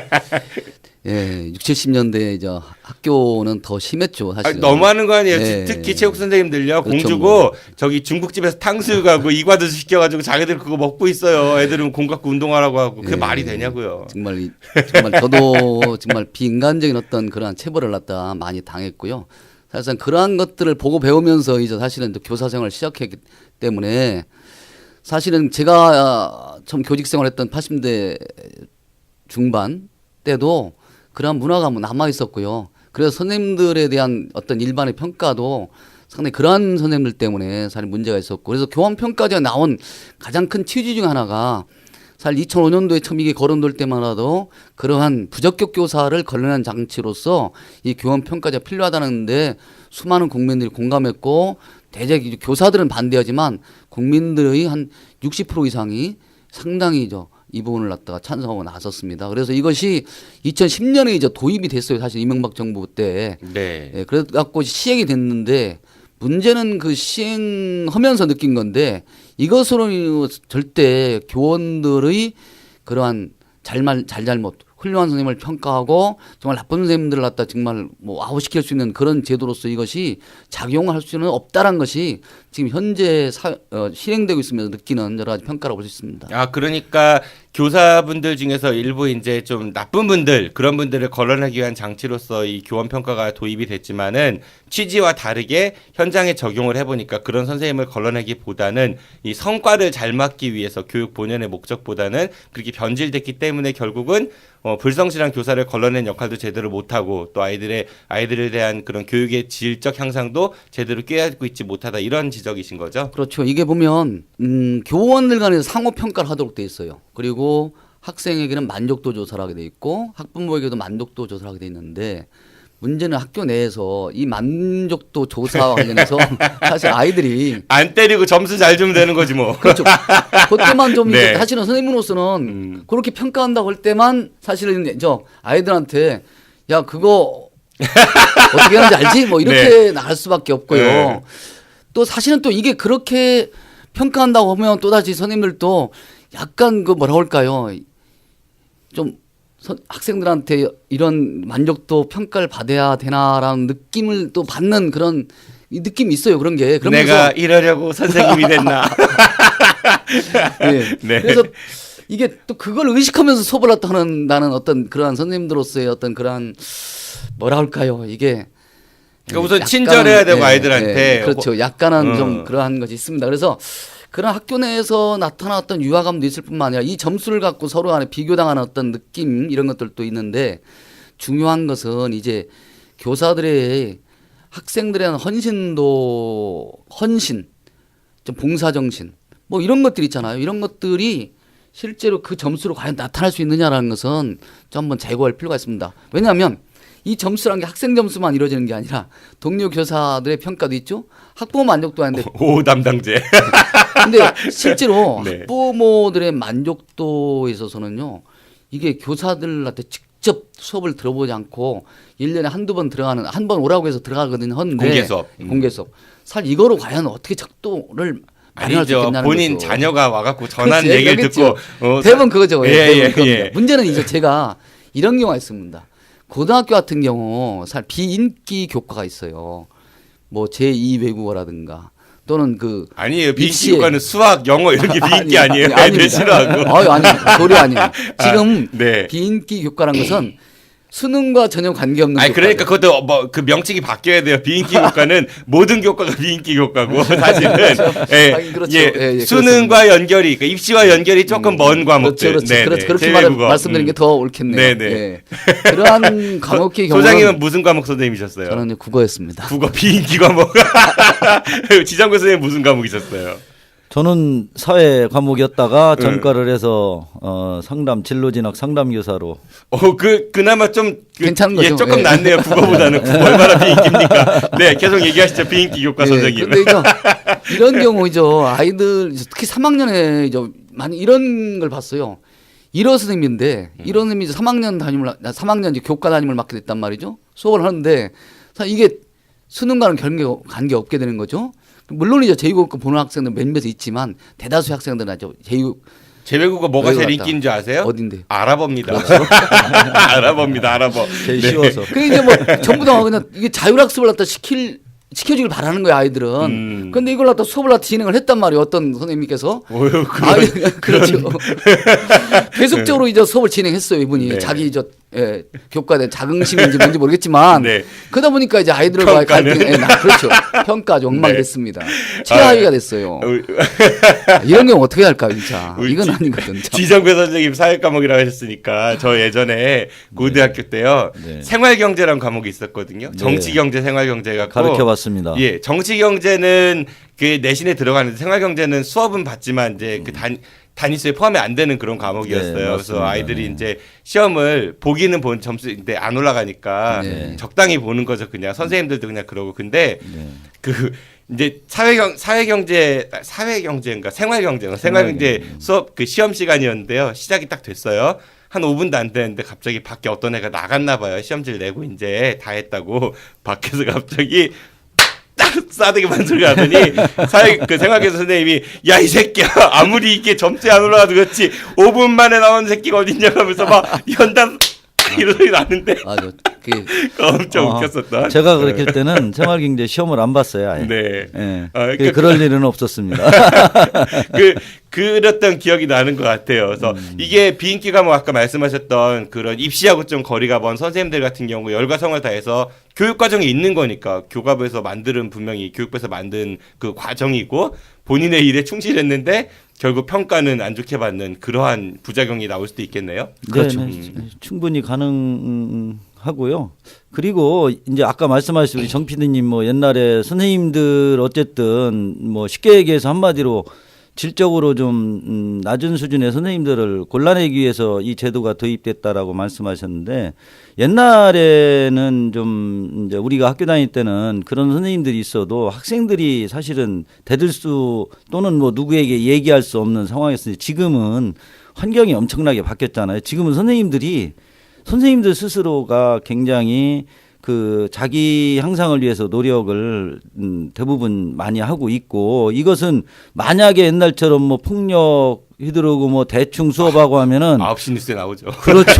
[SPEAKER 4] 60, 70년대 이제 학교는 더 심했죠. 사실
[SPEAKER 3] 너무하는 거 아니에요. 특히 체육 선생님들요.
[SPEAKER 4] 그렇죠,
[SPEAKER 3] 공 주고
[SPEAKER 4] 뭐.
[SPEAKER 3] 저기 중국집에서 탕수육 하고 이과도 시켜가지고 자기들 그거 먹고 있어요. 애들은 공 갖고 운동하라고 하고 그게 말이 되냐고요.
[SPEAKER 4] 정말 저도 정말 비인간적인 어떤 그러한 체벌을 갖다 많이 당했고요. 사실상 그러한 것들을 보고 배우면서 이제 사실은 교사 생활을 시작했기 때문에 사실은 제가 처음 교직 생활했던 80대 중반 때도 그런 문화가 남아 있었고요. 그래서 선생님들에 대한 어떤 일반의 평가도 상당히 그러한 선생님들 때문에 사실 문제가 있었고, 그래서 교원 평가제가 나온 가장 큰 취지 중 하나가 사실 2005년도에 처음 이게 거론될 때마다도 그러한 부적격 교사를 걸러내는 장치로서 이 교원 평가제가 필요하다는데 수많은 국민들이 공감했고, 대략 교사들은 반대하지만 국민들의 한 60% 이상이 상당히 이 부분을 갖다가 찬성하고 나섰습니다. 그래서 이것이 2010년에 이제 도입이 됐어요. 사실 이명박 정부 때.
[SPEAKER 3] 네.
[SPEAKER 4] 그래 갖고 시행이 됐는데 문제는 그 시행하면서 느낀 건데 이것으로 절대 교원들의 그러한 잘못 훌륭한 선생님을 평가하고 정말 나쁜 선생님들을 갖다 정말 뭐 아웃시킬 수 있는 그런 제도로서 이것이 작용할 수는 없다라는 것이 지금 현재 실행되고 있으면서 느끼는 여러 가지 평가라고 볼 수 있습니다.
[SPEAKER 3] 아, 그러니까 교사분들 중에서 일부 이제 좀 나쁜 분들, 그런 분들을 걸러내기 위한 장치로서 이 교원 평가가 도입이 됐지만은 취지와 다르게 현장에 적용을 해보니까 그런 선생님을 걸러내기보다는 이 성과를 잘 맞기 위해서 교육 본연의 목적보다는 그렇게 변질됐기 때문에 결국은 불성실한 교사를 걸러낸 역할도 제대로 못하고 또 아이들에 대한 그런 교육의 질적 향상도 제대로 꾀하고 있지 못하다, 이런 지적이신 거죠?
[SPEAKER 4] 그렇죠. 이게 보면 교원들 간에서 상호 평가를 하도록 돼 있어요. 그리고 학생에게는 만족도 조사를 하게 돼 있고 학부모에게도 만족도 조사를 하게 돼 있는데 문제는 학교 내에서 이 만족도 조사와 관련해서 사실 아이들이
[SPEAKER 3] 안 때리고 점수 잘 주면 되는 거지 뭐.
[SPEAKER 4] 그렇죠. 그때만 좀
[SPEAKER 3] 네.
[SPEAKER 4] 사실은 선생님으로서는 그렇게 평가한다고 할 때만 사실은 저 아이들한테 야 그거 어떻게 하는지 알지? 뭐 이렇게
[SPEAKER 3] 네.
[SPEAKER 4] 나갈 수밖에 없고요.
[SPEAKER 3] 네.
[SPEAKER 4] 또 사실은 또 이게 그렇게 평가한다고 하면 또 다시 선생님들도 약간 그 뭐라 할까요? 좀 학생들한테 이런 만족도 평가를 받아야 되나라는 느낌을 또 받는 그런 이 느낌이 있어요. 그런 게. 그러면서
[SPEAKER 3] 내가 이러려고 선생님이 됐나.
[SPEAKER 4] 네.
[SPEAKER 3] 네.
[SPEAKER 4] 그래서 이게 또 그걸 의식하면서 수업을 한다는 어떤 그러한 선생님들로서의 어떤 그러한 뭐라 할까요? 이게
[SPEAKER 3] 그러니까 우선
[SPEAKER 4] 약간은,
[SPEAKER 3] 친절해야 되고 아이들한테.
[SPEAKER 4] 그렇죠. 약간은 좀 그러한 것이 있습니다. 그래서 그런 학교 내에서 나타났던 유화감도 있을 뿐만 아니라 이 점수를 갖고 서로 간에 비교당하는 어떤 느낌 이런 것들도 있는데 중요한 것은 이제 교사들의 학생들에 대한 헌신, 좀 봉사정신 뭐 이런 것들 있잖아요. 이런 것들이 실제로 그 점수로 과연 나타날 수 있느냐라는 것은 좀 한번 재고할 필요가 있습니다. 왜냐하면 이 점수라는 게 학생 점수만 이루어지는 게 아니라 동료 교사들의 평가도 있죠. 학부모 만족도 하는데
[SPEAKER 3] 오 담당제.
[SPEAKER 4] 근데 실제로
[SPEAKER 3] 네.
[SPEAKER 4] 학부모들의 만족도에 있어서는요. 이게 교사들한테 직접 수업을 들어보지 않고 1년에 한두 번 들어가는 한 번 오라고 해서 들어가거든요. 하는데
[SPEAKER 3] 공개 수업.
[SPEAKER 4] 공개 수업. 사실 이거로 과연 어떻게 적도를 마련할 수
[SPEAKER 3] 아니죠.
[SPEAKER 4] 있겠냐는
[SPEAKER 3] 본인
[SPEAKER 4] 거죠.
[SPEAKER 3] 자녀가 와갖고 전한
[SPEAKER 4] 그렇지,
[SPEAKER 3] 얘기를
[SPEAKER 4] 그렇겠죠.
[SPEAKER 3] 듣고
[SPEAKER 4] 대부분 그거죠. 대부분 그겁니다.
[SPEAKER 3] 예.
[SPEAKER 4] 문제는 이제 제가 이런 경우가 있습니다. 고등학교 같은 경우 사실 비인기 교과가 있어요. 뭐 제2 외국어라든가 또는 그
[SPEAKER 3] 아니에요. 비인기
[SPEAKER 4] 입시에-
[SPEAKER 3] 교과는 수학, 영어 이런 게 비인기 아니에요. 애들
[SPEAKER 4] 아닙니다.
[SPEAKER 3] 싫어하고.
[SPEAKER 4] 아니 도리 아니에요. 지금
[SPEAKER 3] 네.
[SPEAKER 4] 비인기 교과란 것은 수능과 전혀 관계없는
[SPEAKER 3] 아니 그러니까
[SPEAKER 4] 교과죠.
[SPEAKER 3] 그것도 뭐 그 명칭이 바뀌어야 돼요. 비인기 교과는 모든 교과가 비인기 교과고 사실은 예,
[SPEAKER 4] 하긴 그렇죠.
[SPEAKER 3] 예,
[SPEAKER 4] 예,
[SPEAKER 3] 수능과 연결이 그러니까 입시와 연결이 조금 먼 과목들.
[SPEAKER 4] 그렇죠.
[SPEAKER 3] 네,
[SPEAKER 4] 그렇죠.
[SPEAKER 3] 네.
[SPEAKER 4] 그렇게
[SPEAKER 3] 제외국어.
[SPEAKER 4] 말씀드리는 게 더 옳겠네요.
[SPEAKER 3] 네네.
[SPEAKER 4] 예. 그러한 과목의 경우는
[SPEAKER 3] 소장님은 무슨 과목 선생님이셨어요?
[SPEAKER 4] 저는 이제 국어였습니다.
[SPEAKER 3] 국어 비인기 과목. 지정구 선생님 무슨 과목이셨어요?
[SPEAKER 11] 저는 사회 과목이었다가 전과를 해서 상담 진로진학 상담 교사로.
[SPEAKER 3] 그나마 좀
[SPEAKER 4] 괜찮은 거죠.
[SPEAKER 3] 예, 조금
[SPEAKER 4] 예.
[SPEAKER 3] 낫네요. 국어보다는. 국어 얼마나 비인기입니까? 네, 계속 얘기하시죠. 비인기 교과 선생님.
[SPEAKER 4] 근데 이런 경우죠. 아이들 특히 3학년에 많이 이런 걸 봤어요. 1호 선생님인데 1호 선생님이 이제 3학년 이제 교과 담임을 맡게 됐단 말이죠. 수업을 하는데 사실 이게 수능과는 관계 없게 되는 거죠. 물론이죠. 제2국어 보는 학생들 몇몇 있지만 대다수 학생들은 아주
[SPEAKER 3] 제외국어 뭐가 제일
[SPEAKER 4] 외국
[SPEAKER 3] 인기인 줄 아세요?
[SPEAKER 4] 어딘데?
[SPEAKER 3] 아랍어입니다. 아랍어입니다. 아랍어.
[SPEAKER 11] 제일
[SPEAKER 3] 네.
[SPEAKER 11] 쉬워서.
[SPEAKER 4] 그 이제 뭐 전부 다 그냥 이게 자율학습을 갖다 시켜주길 바라는 거야 아이들은. 근데 이걸 갖다 수업을 갖다 진행을 했단 말이에요. 어떤 선생님께서.
[SPEAKER 3] 어휴,
[SPEAKER 4] 그렇죠. 계속적으로 이제 수업을 진행했어요 이분이.
[SPEAKER 3] 네.
[SPEAKER 4] 자기 교과에 대한 자긍심인지 뭔지 모르겠지만
[SPEAKER 3] 네.
[SPEAKER 4] 그러다 보니까 이제 아이들과의
[SPEAKER 3] 평가는?
[SPEAKER 4] 갈등이 그렇죠. 평가가 엉망이
[SPEAKER 3] 네.
[SPEAKER 4] 됐습니다. 최하위가 됐어요. 이런 경우 어떻게 할까요 진짜. 이건 아니거든. 참.
[SPEAKER 3] 지정배 선생님 사회과목이라고 하셨으니까 저 예전에 고등학교 때요
[SPEAKER 11] 네.
[SPEAKER 3] 생활경제라는 과목이 있었거든요. 정치경제, 생활경제가
[SPEAKER 11] 가르쳐봤습니다.
[SPEAKER 3] 예, 정치경제는 그 내신에 들어가는데 생활경제는 수업은 받지만 이제 그 단위수에 포함이 안 되는 그런 과목이었어요.
[SPEAKER 11] 네,
[SPEAKER 3] 그래서
[SPEAKER 11] 맞습니다.
[SPEAKER 3] 아이들이
[SPEAKER 11] 네.
[SPEAKER 3] 이제 시험을 보기는 본 점수인데 안 올라가니까
[SPEAKER 4] 네.
[SPEAKER 3] 적당히 보는 거죠. 그냥 선생님들도 그냥 그러고. 근데
[SPEAKER 11] 네.
[SPEAKER 3] 그 이제 사회경제인가 생활경제 수업 그 시험 시간이었는데요. 시작이 딱 됐어요. 한 5분도 안 됐는데 갑자기 밖에 어떤 애가 나갔나 봐요. 시험지를 내고 이제 다 했다고 밖에서 갑자기 딱 싸대기만 소리가 나더니 생활교사 선생님이 야 이 새끼야 아무리 이게 점수에 안 올라가도 그렇지 5분 만에 나온 새끼가 어딨냐 하면서 막 연단 이런 소리 나는데
[SPEAKER 4] 맞아. 그
[SPEAKER 3] 엄청 웃겼었다.
[SPEAKER 11] 제가 그렇게 할 때는 생활경제 시험을 안 봤어요. 아예.
[SPEAKER 3] 네.
[SPEAKER 11] 예.
[SPEAKER 3] 그러니까
[SPEAKER 11] 그럴 일은 없었습니다.
[SPEAKER 3] 그랬던 기억이 나는 것 같아요. 그래서 이게 비인기가 뭐 아까 말씀하셨던 그런 입시하고 좀 거리가 먼 선생님들 같은 경우 열과 성을 다해서 교육 과정이 있는 거니까 교과부에서 만드는 분명히 교육부에서 만든 그 과정이고 본인의 일에 충실했는데 결국 평가는 안 좋게 받는 그러한 부작용이 나올 수도 있겠네요.
[SPEAKER 11] 그렇죠. 충분히 가능하고요. 그리고 이제 아까 말씀하신 우리 정 PD님 뭐 옛날에 선생님들 어쨌든 뭐 쉽게 얘기해서 한마디로 질적으로 좀 낮은 수준의 선생님들을 골라내기 위해서 이 제도가 도입됐다라고 말씀하셨는데 옛날에는 좀 이제 우리가 학교 다닐 때는 그런 선생님들이 있어도 학생들이 사실은 대들 수 또는 뭐 누구에게 얘기할 수 없는 상황이었으니 지금은 환경이 엄청나게 바뀌었잖아요. 지금은 선생님들 스스로가 굉장히 그 자기 향상을 위해서 노력을 대부분 많이 하고 있고 이것은 만약에 옛날처럼 뭐 폭력 휘두르고 뭐 대충 수업하고 하면은
[SPEAKER 3] 9시 뉴스에 나오죠.
[SPEAKER 11] 그렇죠.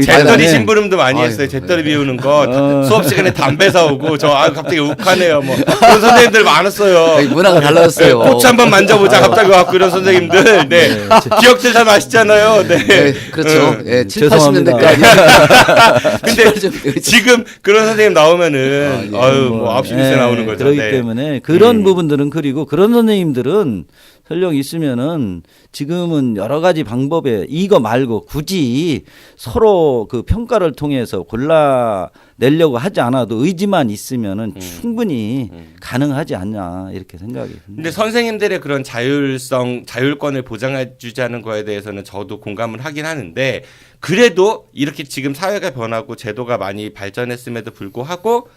[SPEAKER 3] 재떨이 심부름도 많이 했어요. 재떨이 비우는 거 수업 시간에 담배 사오고 저 갑자기 욱하네요. 뭐 그런 선생님들 많았어요.
[SPEAKER 4] 문화가 달라졌어요.
[SPEAKER 3] 꽃 한번 만져보자 갑자기 와갖고 이런 선생님들. 네. 기억들 잘 아시잖아요. 네.
[SPEAKER 4] 네, 그렇죠. 예, 7,
[SPEAKER 11] 죄송합니다.
[SPEAKER 4] 80년대까지.
[SPEAKER 3] 근데 지금 그런 선생님 나오면은 뭐 9시 뉴스에 나오는 거죠.
[SPEAKER 11] 그렇기
[SPEAKER 3] 네.
[SPEAKER 11] 때문에 그런 부분들은 그리고 그런 선생님들은 설령 있으면은 지금은 여러 가지 방법에 이거 말고 굳이 서로 그 평가를 통해서 골라내려고 하지 않아도 의지만 있으면은 충분히 가능하지 않냐 이렇게 생각이 듭니다.
[SPEAKER 3] 근데 선생님들의 그런 자율권을 보장해주자는 거에 대해서는 저도 공감을 하긴 하는데 그래도 이렇게 지금 사회가 변하고 제도가 많이 발전했음에도 불구하고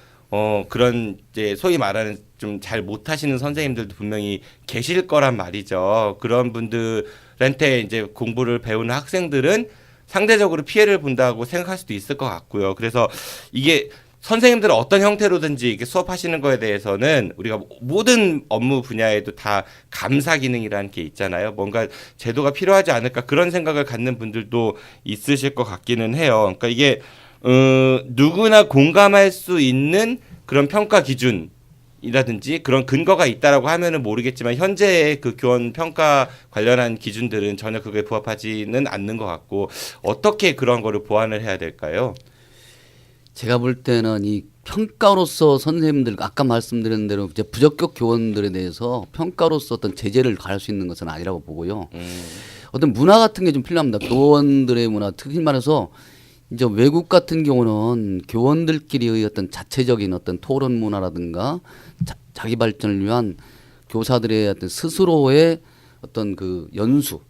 [SPEAKER 3] 그런 이제 소위 말하는 좀 잘 못하시는 선생님들도 분명히 계실 거란 말이죠. 그런 분들한테 이제 공부를 배우는 학생들은 상대적으로 피해를 본다고 생각할 수도 있을 것 같고요. 그래서 이게 선생님들은 어떤 형태로든지 이렇게 수업하시는 거에 대해서는 우리가 모든 업무 분야에도 다 감사 기능이라는 게 있잖아요. 뭔가 제도가 필요하지 않을까 그런 생각을 갖는 분들도 있으실 것 같기는 해요. 그러니까 이게 누구나 공감할 수 있는 그런 평가 기준이라든지 그런 근거가 있다라고 하면은 모르겠지만 현재의 그 교원 평가 관련한 기준들은 전혀 그게 부합하지는 않는 것 같고 어떻게 그런 거를 보완을 해야 될까요?
[SPEAKER 4] 제가 볼 때는 이 평가로서 선생님들 아까 말씀드린 대로 이제 부적격 교원들에 대해서 평가로서 어떤 제재를 가할 수 있는 것은 아니라고 보고요. 어떤 문화 같은 게 좀 필요합니다. 교원들의 문화 특히 말해서 이제 외국 같은 경우는 교원들끼리의 어떤 자체적인 어떤 토론 문화라든가 자기 발전을 위한 교사들의 어떤 스스로의 어떤 그 연수,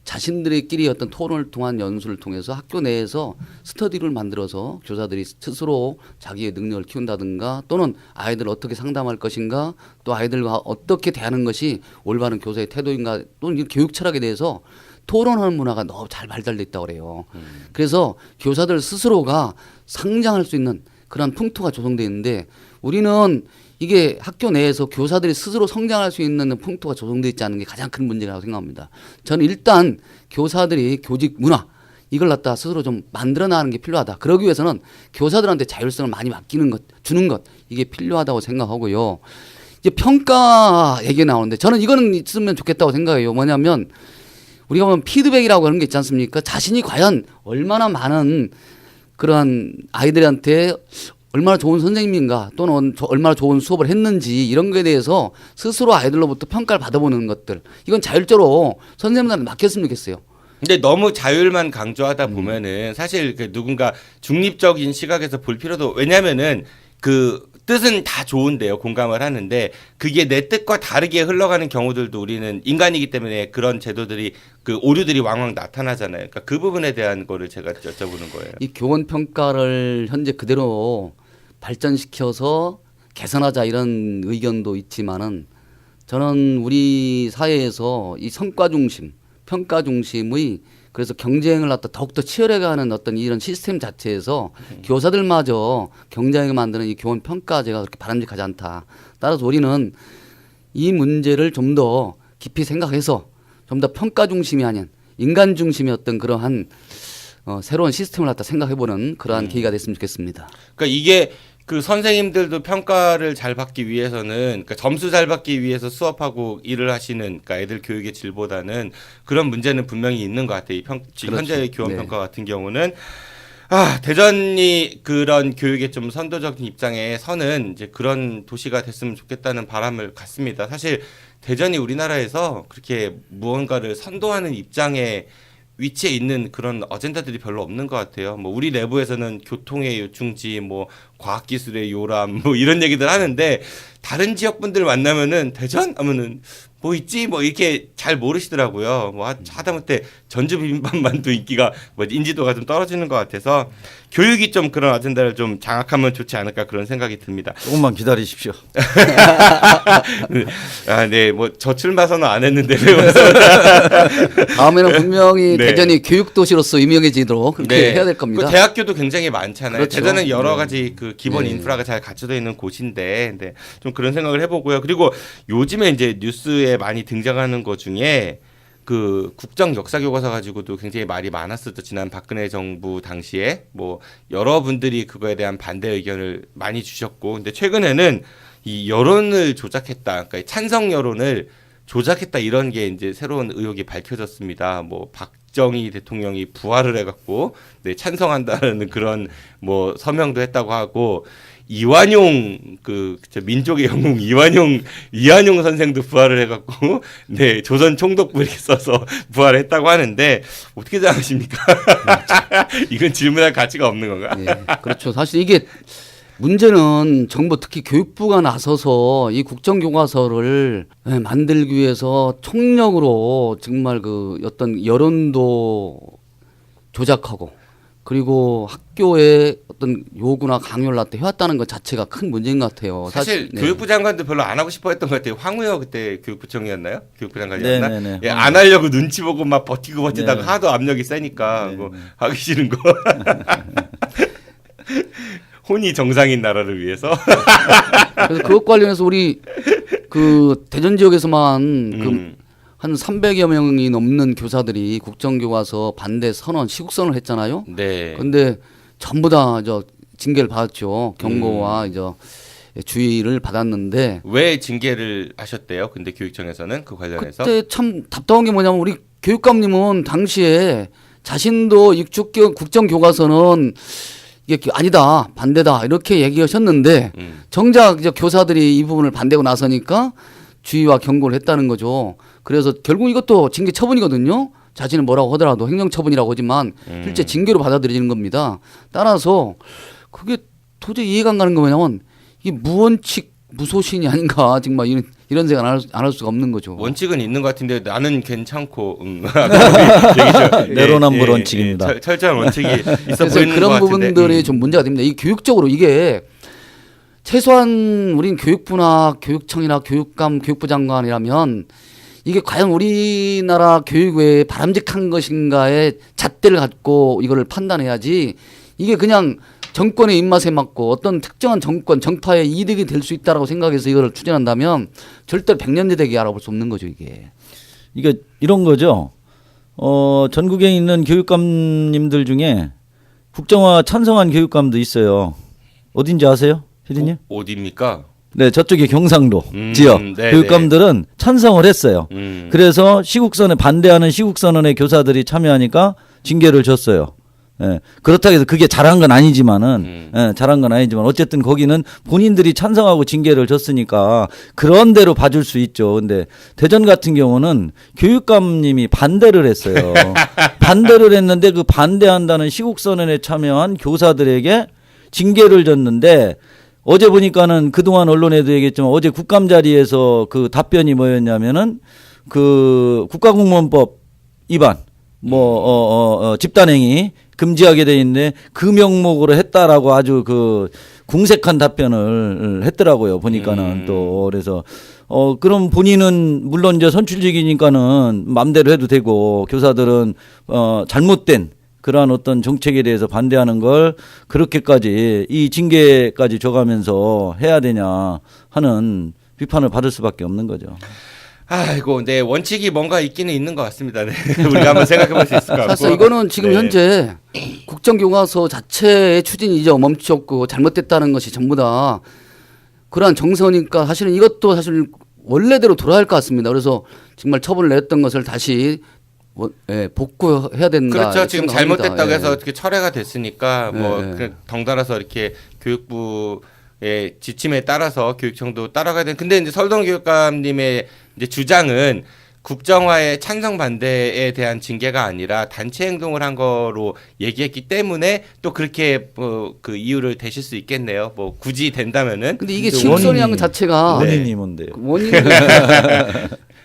[SPEAKER 4] 자신들끼리 어떤 토론을 통한 연수를 통해서 학교 내에서 스터디를 만들어서 교사들이 스스로 자기의 능력을 키운다든가 또는 아이들을 어떻게 상담할 것인가 또 아이들과 어떻게 대하는 것이 올바른 교사의 태도인가 또는 교육 철학에 대해서 토론하는 문화가 너무 잘 발달돼 있다고 그래요. 그래서 교사들 스스로가 상장할 수 있는 그런 풍토가 조성되어 있는데 우리는 이게 학교 내에서 교사들이 스스로 성장할 수 있는 풍토가 조성되어 있지 않은 게 가장 큰 문제라고 생각합니다. 저는 일단 교사들이 교직 문화 이걸 갖다 스스로 좀 만들어 나가는 게 필요하다. 그러기 위해서는 교사들한테 자율성을 많이 맡기는 것, 주는 것 이게 필요하다고 생각하고요. 이제 평가 얘기 나오는데 저는 이거는 있으면 좋겠다고 생각해요. 뭐냐면 우리가 보면 피드백이라고 하는 게 있지 않습니까? 자신이 과연 얼마나 많은 그런 아이들한테 얼마나 좋은 선생님인가 또는 얼마나 좋은 수업을 했는지 이런 거에 대해서 스스로 아이들로부터 평가를 받아보는 것들 이건 자율적으로 선생님들한테 맡겼으면 좋겠어요.
[SPEAKER 3] 근데 너무 자율만 강조하다 보면은 사실 그 누군가 중립적인 시각에서 볼 필요도 왜냐면은 그 뜻은 다 좋은데요. 공감을 하는데 그게 내 뜻과 다르게 흘러가는 경우들도 우리는 인간이기 때문에 그런 제도들이 그 오류들이 왕왕 나타나잖아요. 그러니까 그 부분에 대한 거를 제가 여쭤보는 거예요.
[SPEAKER 4] 이 교원 평가를 현재 그대로 발전시켜서 개선하자 이런 의견도 있지만은 저는 우리 사회에서 이 성과 중심, 평가 중심의 그래서 경쟁을 갖다 더욱더 치열하게 하는 어떤 이런 시스템 자체에서 교사들마저 경쟁하게 만드는 이 교원 평가제가 그렇게 바람직하지 않다. 따라서 우리는 이 문제를 좀 더 깊이 생각해서 좀 더 평가 중심이 아닌 인간 중심의 어떤 그러한 새로운 시스템을 갖다 생각해보는 그러한 계기가 됐으면 좋겠습니다.
[SPEAKER 3] 그러니까 이게 그 선생님들도 평가를 잘 받기 위해서는 그러니까 점수 잘 받기 위해서 수업하고 일을 하시는 그러니까 애들 교육의 질보다는 그런 문제는 분명히 있는 것 같아요. 지금
[SPEAKER 4] 그렇죠.
[SPEAKER 3] 현재의 교원
[SPEAKER 4] 네.
[SPEAKER 3] 평가 같은 경우는 대전이 그런 교육의 좀 선도적인 입장에 서는 이제 그런 도시가 됐으면 좋겠다는 바람을 갖습니다. 사실 대전이 우리나라에서 그렇게 무언가를 선도하는 입장에 위치에 있는 그런 어젠다들이 별로 없는 것 같아요. 뭐 우리 내부에서는 교통의 요충지, 뭐 과학기술의 요람, 뭐 이런 얘기들 하는데 다른 지역 분들 만나면은 대전 하면은 뭐 있지 뭐 이렇게 잘 모르시더라고요. 뭐 하다못해 전주 비빔밥만도 인기가 뭐 인지도가 좀 떨어지는 것 같아서 교육이 좀 그런 어젠다를 좀 장악하면 좋지 않을까 그런 생각이 듭니다.
[SPEAKER 11] 조금만 기다리십시오.
[SPEAKER 3] 네, 뭐 저 출마 선언 안 했는데
[SPEAKER 4] 다음에는 분명히
[SPEAKER 3] 네.
[SPEAKER 4] 대전이 교육도시로서 유명해지도록 그렇게 해야 될 겁니다.
[SPEAKER 3] 그 대학교도 굉장히 많잖아요.
[SPEAKER 4] 그렇죠.
[SPEAKER 3] 대전은 여러 가지 그 기본
[SPEAKER 4] 네.
[SPEAKER 3] 인프라가 잘 갖춰져 있는 곳인데, 네, 좀 그런 생각을 해보고요. 그리고 요즘에 이제 뉴스에 많이 등장하는 것 중에 그 국정 역사 교과서 가지고도 굉장히 말이 많았었죠. 지난 박근혜 정부 당시에 뭐 여러분들이 그거에 대한 반대 의견을 많이 주셨고, 근데 최근에는 이 여론을 조작했다, 그러니까 찬성 여론을 조작했다 이런 게 이제 새로운 의혹이 밝혀졌습니다. 뭐 박정희 대통령이 부활을 해갖고 네, 찬성한다는 그런 뭐 서명도 했다고 하고. 이완용 민족의 영웅 이완용 선생도 부활을 해갖고 네 조선 총독부 이렇게 써서 부활했다고 하는데 어떻게 생각하십니까? 이건 질문할 가치가 없는 건가?
[SPEAKER 4] 네, 그렇죠. 사실 이게 문제는 정부 특히 교육부가 나서서 이 국정교과서를 만들기 위해서 총력으로 정말 그 어떤 여론도 조작하고 그리고 학교에 어떤 요구나 강요를 갖다 해왔다는 것 자체가 큰 문제인 것 같아요.
[SPEAKER 3] 사실
[SPEAKER 4] 네.
[SPEAKER 3] 교육부 장관도 별로 안 하고 싶어 했던 것 같아요. 황우여 그때 교육부총리였나요? 교육부 장관이었나?
[SPEAKER 11] 네네네.
[SPEAKER 3] 예, 안 하려고 눈치 보고 막 버티고 버티다가
[SPEAKER 11] 네.
[SPEAKER 3] 하도 압력이 세니까
[SPEAKER 11] 네.
[SPEAKER 3] 뭐 하기 싫은 거. 혼이 정상인 나라를 위해서.
[SPEAKER 4] 그래서 그것 관련해서 우리 그 대전 지역에서만 한 300여 명이 넘는 교사들이 국정교과서 반대 선언, 시국선언을 했잖아요.
[SPEAKER 3] 네.
[SPEAKER 4] 근데 전부 다 징계를 받았죠. 경고와 이제 주의를 받았는데
[SPEAKER 3] 왜 징계를 하셨대요? 근데 교육청에서는 그 관련해서
[SPEAKER 4] 그때 참 답답한 게 뭐냐면 우리 교육감님은 당시에 자신도 국정교과서는 이게 아니다, 반대다 이렇게 얘기하셨는데 정작 이제 교사들이 이 부분을 반대하고 나서니까 주의와 경고를 했다는 거죠. 그래서 결국 이것도 징계 처분이거든요. 자신은 뭐라고 하더라도 행정처분이라고 하지만 실제 징계로 받아들이는 겁니다. 따라서 그게 도저히 이해가 안 가는 거 뭐냐면 이게 무원칙 무소신이 아닌가 정말 이런 생각 안 할 수가 없는 거죠.
[SPEAKER 3] 원칙은 있는 것 같은데 나는 괜찮고
[SPEAKER 11] 내로남불 원칙입니다.
[SPEAKER 3] 철저한 원칙이 있어
[SPEAKER 4] 그래서
[SPEAKER 3] 보이는 것
[SPEAKER 4] 그런
[SPEAKER 3] 같은데
[SPEAKER 4] 부분들이 좀 문제가 됩니다. 이 교육적으로 이게 최소한 우린 교육부나 교육청이나 교육감, 교육부 장관이라면 이게 과연 우리나라 교육의 바람직한 것인가의 잣대를 갖고 이거를 판단해야지 이게 그냥 정권의 입맛에 맞고 어떤 특정한 정권, 정파의 이득이 될 수 있다라고 생각해서 이걸 추진한다면 절대 백년대대기 알아볼 수 없는 거죠, 이게.
[SPEAKER 11] 이게 이런 거죠. 전국에 있는 교육감님들 중에 국정화 찬성한 교육감도 있어요. 어딘지 아세요, 피디님?
[SPEAKER 3] 어디입니까?
[SPEAKER 11] 네, 저쪽에 경상도 지역
[SPEAKER 3] 네네.
[SPEAKER 11] 교육감들은 찬성을 했어요. 그래서 시국선에 반대하는 시국선언에 교사들이 참여하니까 징계를 줬어요. 예, 그렇다고 해서 그게 잘한 건 아니지만은, 잘한 건 아니지만 어쨌든 거기는 본인들이 찬성하고 징계를 줬으니까 그런 대로 봐줄 수 있죠. 근데 대전 같은 경우는 교육감님이 반대를 했어요. 반대를 했는데 그 반대한다는 시국선언에 참여한 교사들에게 징계를 줬는데 어제 보니까는 그동안 언론에도 얘기했지만 어제 국감 자리에서 그 답변이 뭐였냐면은 그 국가공무원법 위반 집단행위 금지하게 돼 있는데 그 명목으로 했다라고 아주 그 궁색한 답변을 했더라고요. 보니까는 또 그래서 그럼 본인은 물론 이제 선출직이니까는 마음대로 해도 되고 교사들은 잘못된 그러한 어떤 정책에 대해서 반대하는 걸 그렇게까지 이 징계까지 줘가면서 해야 되냐 하는 비판을 받을 수밖에 없는 거죠.
[SPEAKER 3] 아이고, 네 원칙이 뭔가 있기는 있는 것 같습니다. 네. 우리가 한번 생각해볼 수 있을 것 같고.
[SPEAKER 4] 사실 이거는 지금
[SPEAKER 3] 네.
[SPEAKER 4] 현재 국정교과서 자체의 추진이 이제 멈췄고 잘못됐다는 것이 전부 다 그러한 정서니까 사실은 이것도 사실 원래대로 돌아야 할 것 같습니다. 그래서 정말 처분을 내렸던 것을 다시 복구해야 된다.
[SPEAKER 3] 그렇죠. 지금 잘못됐다고
[SPEAKER 4] 예.
[SPEAKER 3] 해서 어떻게 철회가 됐으니까 뭐
[SPEAKER 4] 예.
[SPEAKER 3] 그냥 덩달아서 이렇게 교육부의 지침에 따라서 교육청도 따라가야 되는. 근데 이제 설동 교육감님의 이제 주장은 국정화의 찬성 반대에 대한 징계가 아니라 단체 행동을 한 거로 얘기했기 때문에 또 그렇게 그 이유를 대실 수 있겠네요. 뭐 굳이 된다면은.
[SPEAKER 4] 근데 이게 치우소리한 것 자체가
[SPEAKER 11] 원인이 뭔데요?
[SPEAKER 4] 원인이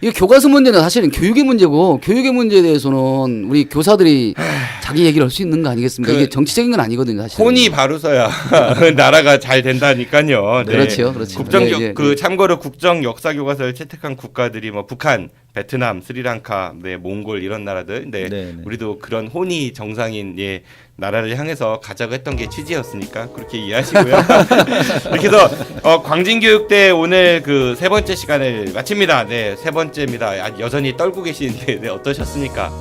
[SPEAKER 4] 이게 교과서 문제는 사실은 교육의 문제고 교육의 문제에 대해서는 우리 교사들이 자기 얘기를 할 수 있는 거 아니겠습니까? 이게 정치적인 건 아니거든요, 사실.
[SPEAKER 3] 혼이 바로서야 나라가 잘 된다니까요. 네.
[SPEAKER 4] 그렇죠, 그렇죠.
[SPEAKER 3] 국정
[SPEAKER 4] 네,
[SPEAKER 3] 그 참고로 국정 역사 교과서를 채택한 국가들이 뭐 북한, 베트남, 스리랑카, 네, 몽골 이런 나라들. 네.
[SPEAKER 11] 네.
[SPEAKER 3] 우리도 그런 혼이 정상인 나라를 향해서 가자고 했던 게 취지였으니까 그렇게 이해하시고요. 이렇게 해서 광진교육대 오늘 그 세 번째 시간을 마칩니다. 네, 세 번째입니다. 여전히 떨고 계시는데 네, 어떠셨습니까?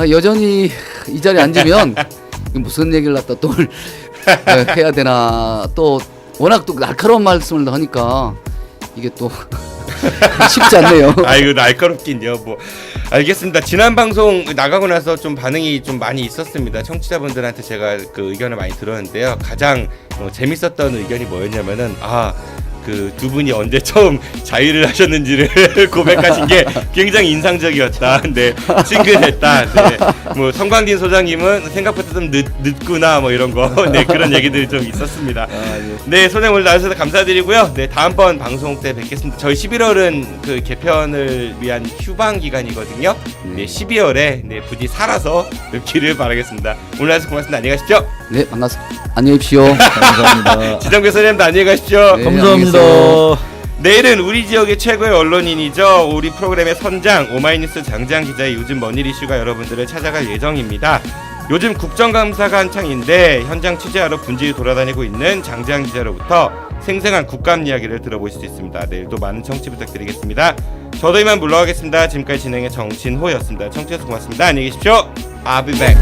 [SPEAKER 4] 여전히 이 자리에 앉으면 무슨 얘기를 갖다 또 해야 되나 또 워낙 또 날카로운 말씀을 하니까 이게 또 쉽지 않네요.
[SPEAKER 3] 아이고 날카롭긴요. 뭐 알겠습니다. 지난 방송 나가고 나서 좀 반응이 좀 많이 있었습니다. 청취자분들한테 제가 그 의견을 많이 들었는데요. 가장 재밌었던 의견이 뭐였냐면은 그 두 분이 언제 처음 자위를 하셨는지를 고백하신 게 굉장히 인상적이었다. 네, 친근했다. 네, 뭐 성광진 소장님은 생각보다 좀 늦구나 뭐 이런 거. 네, 그런 얘기들이 좀 있었습니다. 네, 소장님 오늘 나와주셔서 감사드리고요. 네, 다음번 방송 때 뵙겠습니다. 저희 11월은 그 개편을 위한 휴방 기간이거든요. 네, 12월에 네, 부디 살아서 뵙기를 바라겠습니다. 오늘 나와주셔서 고맙습니다. 안녕히 가십시오.
[SPEAKER 4] 네, 반갑습니다. 안녕히 계십시오.
[SPEAKER 11] 감사합니다.
[SPEAKER 3] 지정교 선생님도 안녕히 가십시오.
[SPEAKER 4] 네,
[SPEAKER 11] 감사합니다.
[SPEAKER 3] 내일은 우리 지역의 최고의 언론인이죠. 우리 프로그램의 선장 오마이뉴스 장재환 기자의 요즘 뭔일 이슈가 여러분들을 찾아갈 예정입니다. 요즘 국정감사가 한창인데 현장 취재하러 분주히 돌아다니고 있는 장재환 기자로부터 생생한 국감 이야기를 들어보실 수 있습니다. 내일도 많은 청취 부탁드리겠습니다. 저도 이만 물러가겠습니다. 지금까지 진행의 정진호였습니다. 청취해주셔서 고맙습니다. 안녕히 계십시오. I'll be back.